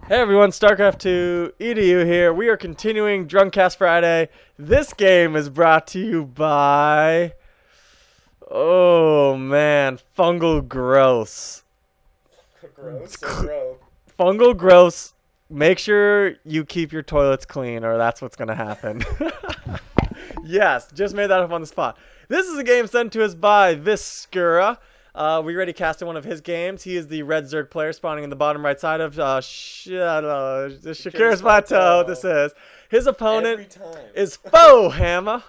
Hey everyone, StarCraft2edu here. We are continuing Drunkcast Friday. This game is brought to you by, Fungal Growth. Fungal Growth. Make sure you keep your toilets clean or that's what's going to happen. Yes, just made that up on the spot. This is a game sent to us by Viscura. We already casted one of his games. He is the red Zerg player spawning in the bottom right side of Shakira's Plateau. This is. His opponent is Foehammer.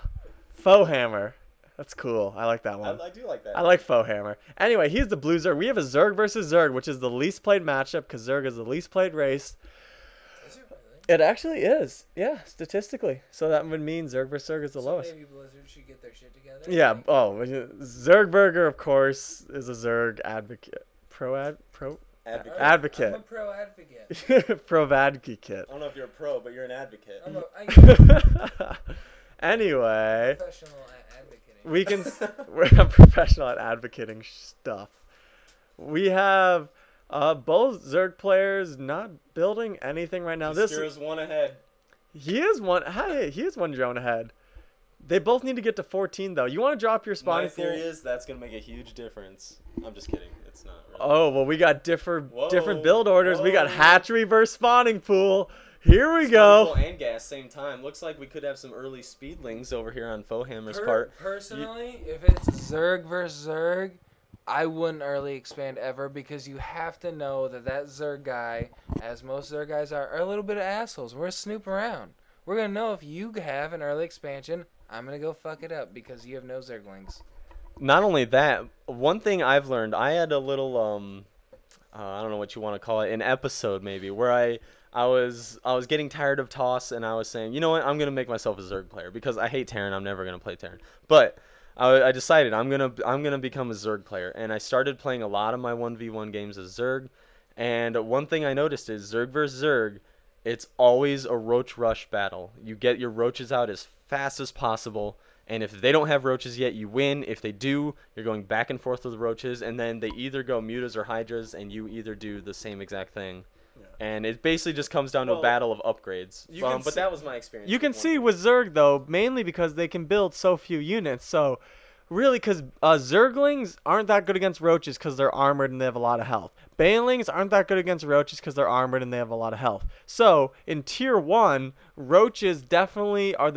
Foehammer. That's cool. I like that one. I do like that. I like Foehammer. Anyway, he's the blue Zerg. We have a Zerg versus Zerg, which is the least played matchup because Zerg is the least played race. It actually is, yeah, statistically. So that would mean Zerg versus Zerg is the lowest. Maybe Blizzard should get their shit together. Yeah. Zergburger, of course, is a Zerg advocate. Advocate. I'm a pro advocate. Pro-advocate. I don't know if you're a pro, but you're an advocate. Anyway, Professional at advocating. we're professional at advocating stuff. We have both Zerg players not building anything right now. Viscura's one ahead. He is one drone ahead. They both need to get to 14 though. You want to drop your spawning pool? My theory is that's gonna make a huge difference. I'm just kidding. It's not. Really. Oh well, we got different build orders. We got hatchery versus spawning pool. Here we go. Spawning pool and gas same time. Looks like we could have some early speedlings over here on Foehammer's part. Personally, if it's Zerg versus Zerg, I wouldn't early expand ever because you have to know that Zerg guy, as most Zerg guys are a little bit of assholes. We're snooping around. We're going to know if you have an early expansion, I'm going to go fuck it up because you have no Zerglings. Not only that, one thing I've learned, I had a little, I don't know what you want to call it, an episode maybe, where I was getting tired of Toss and I was saying, you know what, I'm going to make myself a Zerg player because I hate Terran. I'm never going to play Terran. But I decided I'm gonna become a Zerg player, and I started playing a lot of my 1v1 games as Zerg. And one thing I noticed is Zerg versus Zerg, it's always a roach rush battle. You get your roaches out as fast as possible, and if they don't have roaches yet, you win. If they do, you're going back and forth with the roaches, and then they either go mutas or hydras, and you either do the same exact thing. Yeah. And it basically just comes down to a battle of upgrades. But that was my experience. You can see with Zerg, though, mainly because they can build so few units. So, really, because Zerglings aren't that good against roaches because they're armored and they have a lot of health. Banelings aren't that good against roaches because they're armored and they have a lot of health. So, in Tier 1, roaches definitely are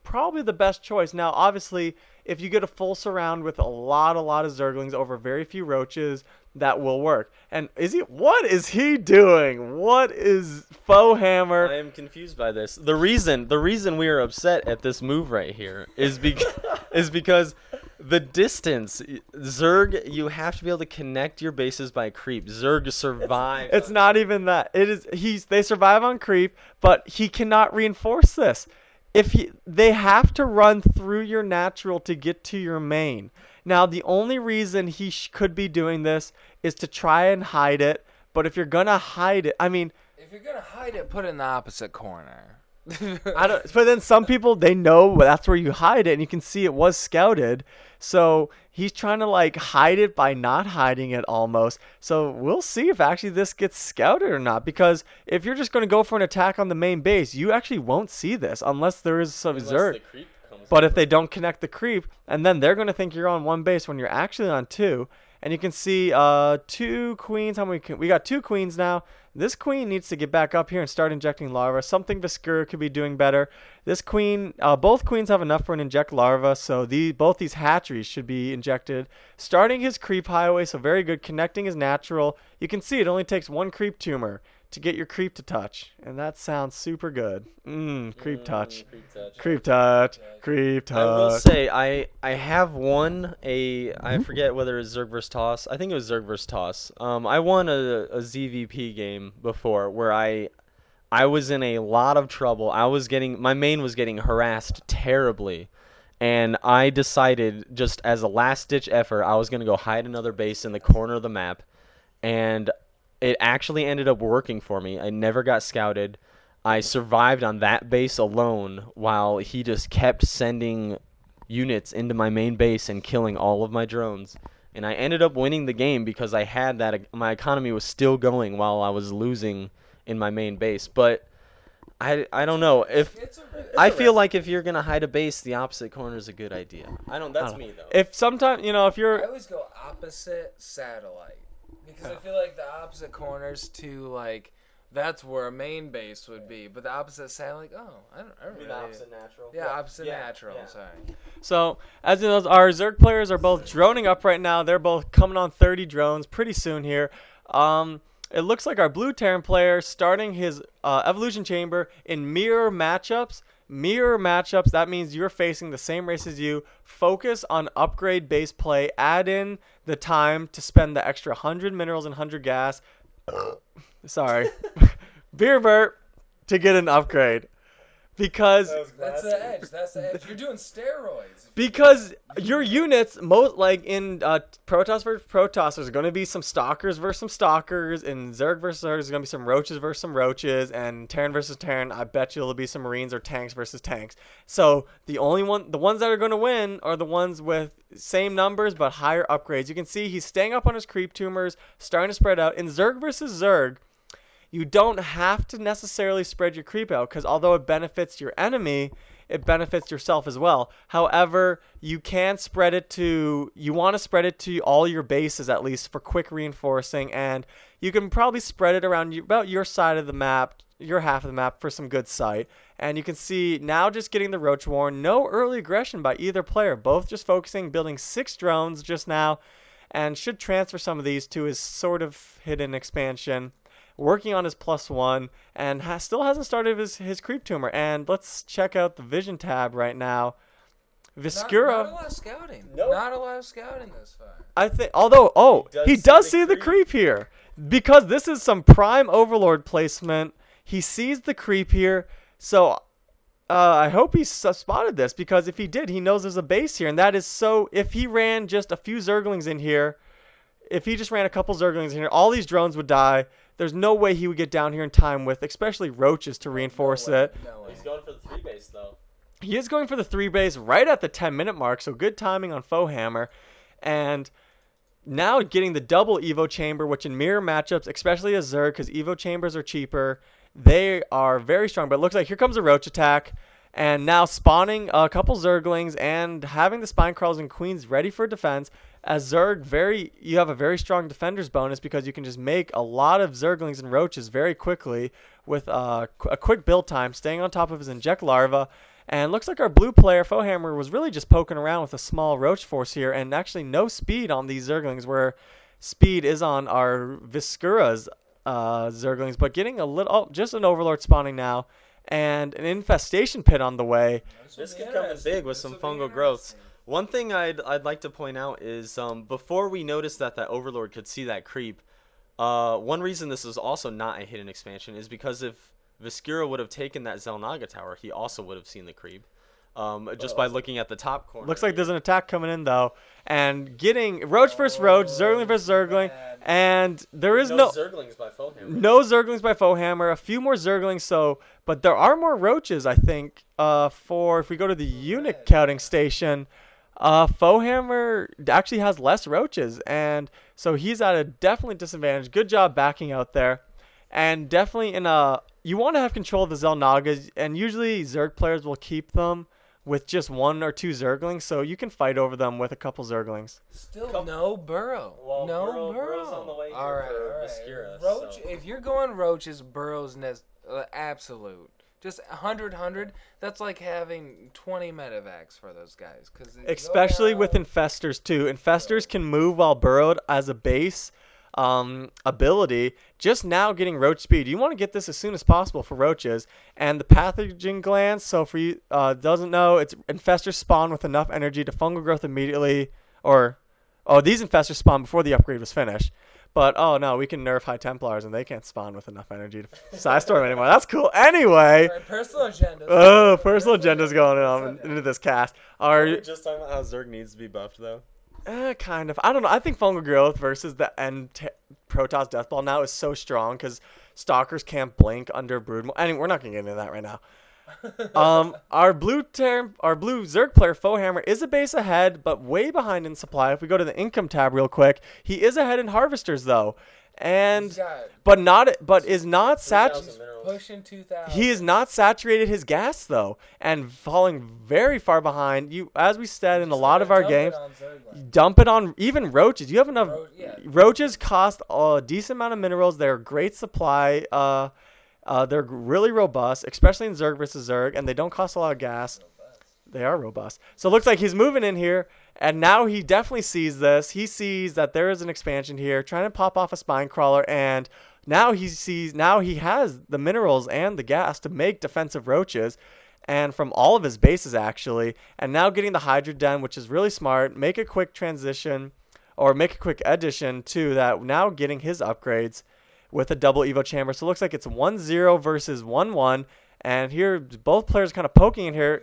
probably the best choice. Now, obviously, if you get a full surround with a lot of Zerglings over very few roaches, that will work. And what is he doing? What is Foehammer? I am confused by this. The reason we are upset at this move right here is because the distance. Zerg, you have to be able to connect your bases by creep. Zerg survive. It's not even that. They survive on creep, but he cannot reinforce this. They have to run through your natural to get to your main. Now, the only reason he could be doing this is to try and hide it. But if you're gonna hide it, if you're gonna hide it, put it in the opposite corner. But then some people, they know that's where you hide it, and you can see it was scouted. So he's trying to hide it by not hiding it almost. So we'll see if actually this gets scouted or not. Because if you're just going to go for an attack on the main base, you actually won't see this unless there is some Zerg. But if they don't connect the creep, and then they're going to think you're on one base when you're actually on two. And you can see 2 queens. We got 2 queens now. This queen needs to get back up here and start injecting larvae. Something Viscura could be doing better. This queen, both queens have enough for an inject larva, so both these hatcheries should be injected. Starting his creep highway, so very good. Connecting is natural. You can see it only takes 1 creep tumor to get your creep to touch, and that sounds super good. Creep touch. Creep touch. Creep touch. I will say I have won I forget whether it was Zerg vs Toss. I think it was Zerg vs Toss. I won a ZVP game before where I was in a lot of trouble. My main was getting harassed terribly, and I decided just as a last ditch effort I was going to go hide another base in the corner of the map, and it actually ended up working for me. I never got scouted. I survived on that base alone while he just kept sending units into my main base and killing all of my drones. And I ended up winning the game because I had that. My economy was still going while I was losing in my main base. But I don't know if I feel like if you're gonna hide a base, the opposite corner is a good idea. That's me though. If sometimes if you're I always go opposite satellite because I feel like the opposite corners to like that's where a main base would be, but the opposite satellite. I don't really. The opposite natural. Yeah, opposite natural. Yeah. Sorry. So, as you know, our Zerg players are both droning up right now. They're both coming on 30 drones pretty soon here. It looks like our blue Terran player starting his evolution chamber in mirror matchups. Mirror matchups, that means you're facing the same race as you. Focus on upgrade base play. Add in the time to spend the extra 100 minerals and 100 gas. Sorry. Beer burp to get an upgrade. Because That's the edge. That's the edge. You're doing steroids. Because your units, most like in Protoss versus Protoss, there's going to be some Stalkers versus some Stalkers. In Zerg versus Zerg, there's going to be some Roaches versus some Roaches. And Terran versus Terran, I bet you there'll be some Marines or Tanks versus Tanks. So the ones that are going to win are the ones with same numbers but higher upgrades. You can see he's staying up on his creep tumors, starting to spread out. In Zerg versus Zerg, you don't have to necessarily spread your creep out because although it benefits your enemy, it benefits yourself as well. However, you want to spread it to all your bases at least for quick reinforcing, and you can probably spread it around about your side of the map, your half of the map for some good sight. And you can see now just getting the Roach Warren, no early aggression by either player, both just focusing, building 6 drones just now, and should transfer some of these to his sort of hidden expansion. Working on his +1 and still hasn't started his creep tumor. And let's check out the vision tab right now. Viscura. Not a lot of scouting. Nope. Not a lot of scouting this far. I think, although he does see the creep here because this is some prime Overlord placement. He sees the creep here, so I hope he spotted this because if he did, he knows there's a base here, and that is so. If he ran just a few Zerglings in here, if he just ran a couple Zerglings in here, all these drones would die. There's no way he would get down here in time with, especially Roaches to reinforce it. No way. He's going for the 3 base though. He is going for the 3 base right at the 10-minute mark, so good timing on Foehammer. And now getting the double Evo Chamber, which in mirror matchups, especially as Zerg, because Evo Chambers are cheaper, they are very strong. But it looks like here comes a Roach attack. And now spawning a couple Zerglings and having the Spine Crawls and Queens ready for defense. As Zerg, you have a very strong defender's bonus because you can just make a lot of Zerglings and Roaches very quickly with a quick build time, staying on top of his Inject Larva. And looks like our blue player, Foehammer, was really just poking around with a small Roach force here and actually no speed on these Zerglings, where speed is on our Viscura's Zerglings, but getting just an Overlord spawning now. And an infestation pit on the way. This could come in big with some fungal growths. One thing I'd like to point out is before we noticed that Overlord could see that creep, one reason this is also not a hidden expansion is because if Viscura would have taken that Zelnaga tower, he also would have seen the creep. Just by looking at the top corner. Looks like there's an attack coming in though, and getting Roach versus Roach, Zergling versus Zergling, and there is no Zerglings by Foehammer. No Zerglings by Foehammer. A few more Zerglings, but there are more Roaches, I think. If we go to the unit counting station, Foehammer actually has less Roaches, and so he's at a definitely disadvantage. Good job backing out there, and definitely you want to have control of the Zelnagas, and usually Zerg players will keep them with just 1 or 2 Zerglings, so you can fight over them with a couple Zerglings. Still no Burrow. Well, no Burrow's on the way here all right. Viscura, Roach, so. if you're going Roaches, Burrow's absolute. Just 100, that's like having 20 medevacs for those guys. Especially with Infestors, too. Infestors can move while burrowed as a base ability. Just now getting Roach speed. You want to get this as soon as possible for Roaches. And the pathogen glands, so for you doesn't know, it's Infestors spawn with enough energy to fungal growth immediately. These Infestors spawn before the upgrade was finished. But, oh no, we can nerf High Templars and they can't spawn with enough energy to size storm anymore. That's cool. Anyway. Right, personal agendas. Oh, personal agendas going on into this cast. Are we just talking about how Zerg needs to be buffed, though? Kind of. I don't know. I think fungal growth versus the Protoss Deathball now is so strong because Stalkers can't blink under Broodmore. Anyway, we're not going to get into that right now. Our blue Zerg player Foehammer is a base ahead, but way behind in supply. If we go to the income tab real quick, he is ahead in harvesters though, and but is not 3,000 minerals. pushing 2,000. He has not saturated his gas though, and falling very far behind. As we said in a lot of our games, dump it on even roaches. You have enough. Roaches cost a decent amount of minerals. They're a great supply. They're really robust, especially in Zerg versus Zerg, and they don't cost a lot of gas. They are robust. So it looks like he's moving in here, and now he definitely sees this. He sees that there is an expansion here, trying to pop off a spine crawler, and now he has the minerals and the gas to make defensive roaches, and from all of his bases actually, and now getting the Hydra Den, which is really smart. Make a quick transition, or make a quick addition to that, now getting his upgrades with a double Evo chamber. So it looks like it's 1-0 versus 1-1. And here, both players kind of poking in here.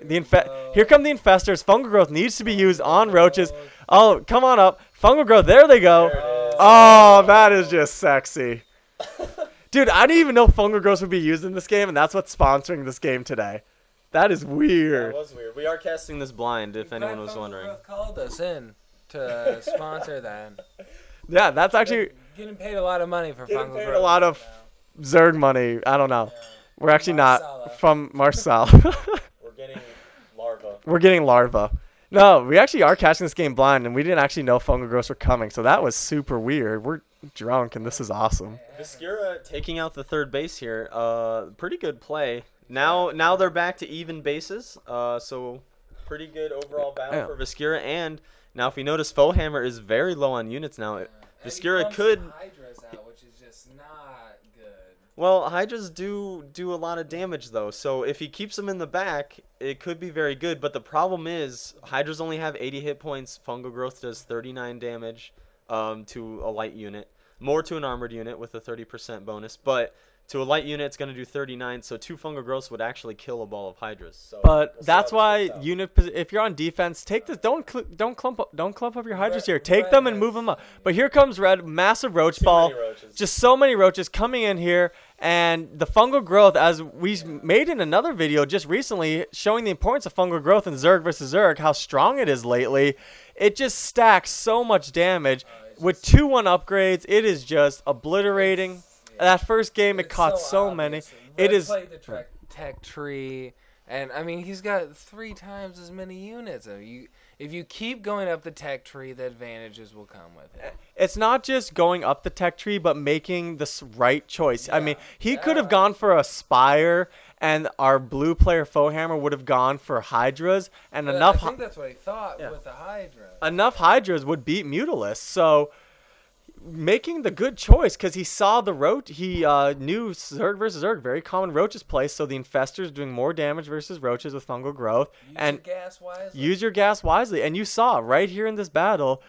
Here come the infestors. Fungal growth needs to be used on roaches. Oh, come on up. Fungal growth. There they go. Oh, that is just sexy. Dude, I didn't even know fungal growth would be used in this game, and that's what's sponsoring this game today. That is weird. That was weird. We are casting this blind, if anyone was wondering. Fungal growth called us in to sponsor that. Yeah, that's actually getting paid a lot of money for fungal growth. A lot of Zerg money. I don't know. Yeah. We're actually not from Marcel. We're getting larva. We're getting larva. No, we actually are catching this game blind, and we didn't actually know fungal growths were coming, so that was super weird. We're drunk, and this is awesome. Viscura taking out the third base here. Pretty good play. Now they're back to even bases, so pretty good overall battle for Viscura. And now if you notice, Foehammer is very low on units now. Viscura could... Hydras out, which is just not good. Well, Hydras do a lot of damage, though. So if he keeps them in the back, it could be very good. But the problem is, Hydras only have 80 hit points. Fungal Growth does 39 damage to a light unit. More to an armored unit with a 30% bonus. But to a light unit, it's going to do 39. So 2 Fungal Growths would actually kill a ball of Hydras. So but that's why if you're on defense, take this. Don't clump up your Hydras here. Take them and move them up. But here comes Red, massive roach ball. Just so many roaches coming in here. And the fungal growth, as we made in another video just recently, showing the importance of fungal growth in Zerg versus Zerg, how strong it is lately. It just stacks so much damage. With 2-1 upgrades, it is just obliterating. That first game, it caught so many. It is played the tech tree, and I mean he's got 3 times as many units. If you keep going up the tech tree, the advantages will come with it. It's not just going up the tech tree, but making the right choice. Yeah. I mean, he could have gone for a Spire, and our blue player Foehammer would have gone for Hydras, and enough. I think that's what he thought with the Hydra. Enough Hydras would beat Mutalisk, so. Making the good choice because he saw the roach. He knew Zerg versus Zerg, very common roaches place. So the infestors doing more damage versus roaches with fungal growth. Use your gas wisely. And you saw right here in this battle,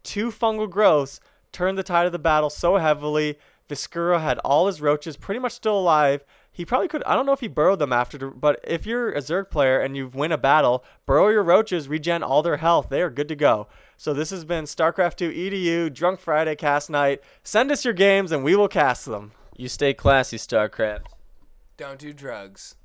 2 fungal growths turned the tide of the battle so heavily. Viscura had all his roaches pretty much still alive. He probably could. I don't know if he burrowed them after, but if you're a Zerg player and you win a battle, burrow your roaches, regen all their health. They are good to go. So this has been StarCraft2edu Drunk Friday Cast Night. Send us your games and we will cast them. You stay classy, StarCraft. Don't do drugs.